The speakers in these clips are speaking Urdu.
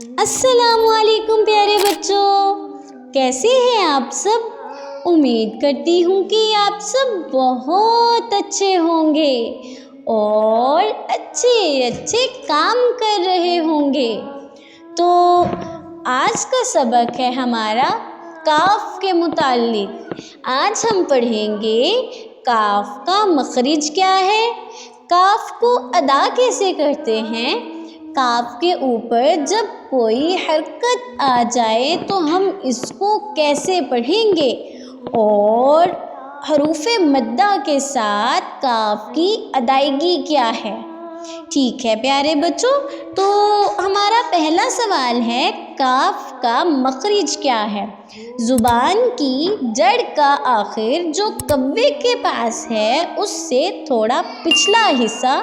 السلام علیکم پیارے بچوں، کیسے ہیں آپ سب؟ امید کرتی ہوں کہ آپ سب بہت اچھے ہوں گے اور اچھے کام کر رہے ہوں گے۔ تو آج کا سبق ہے ہمارا کاف کے متعلق۔ آج ہم پڑھیں گے کاف کا مخرج کیا ہے، کاف کو ادا کیسے کرتے ہیں، کاف کے اوپر جب کوئی حرکت آ جائے تو ہم اس کو کیسے پڑھیں گے، اور حروف مدہ کے ساتھ کاف کی ادائیگی کیا ہے۔ ٹھیک ہے پیارے بچوں، تو ہمارا پہلا سوال ہے کاف کا مخرج کیا ہے؟ زبان کی جڑ کا آخر جو کوے کے پاس ہے اس سے تھوڑا پچھلا حصہ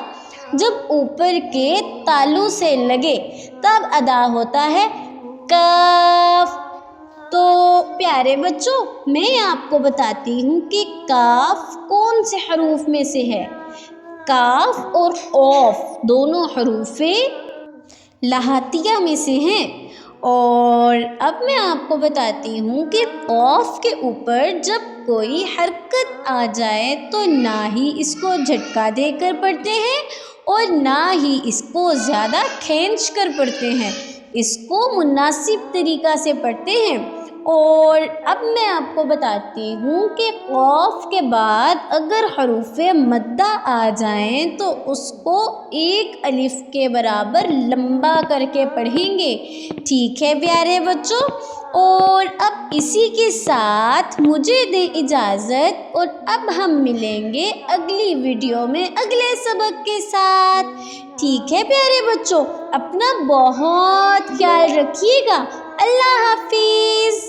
جب اوپر کے تالو سے لگے تب ادا ہوتا ہے کاف۔ تو پیارے بچوں، میں آپ کو بتاتی ہوں کہ کاف کون سے حروف میں سے ہے۔ کاف اور اوف دونوں حروف لہاتیہ میں سے ہیں، اور اب میں آپ کو بتاتی ہوں کہ قاف کے اوپر جب کوئی حرکت آ جائے تو نہ ہی اس کو جھٹکا دے کر پڑھتے ہیں اور نہ ہی اس کو زیادہ کھینچ کر پڑھتے ہیں، اس کو مناسب طریقہ سے پڑھتے ہیں۔ اور اب میں آپ کو بتاتی ہوں کہ قاف کے بعد اگر حروف مدہ آ جائیں تو اس کو ایک الف کے برابر لمبا کر کے پڑھیں گے۔ ٹھیک ہے پیارے بچوں، اور اب اسی کے ساتھ مجھے دیں اجازت، اور اب ہم ملیں گے اگلی ویڈیو میں اگلے سبق کے ساتھ۔ ٹھیک ہے پیارے بچوں، اپنا بہت خیال رکھیے گا۔ اللہ حافظ۔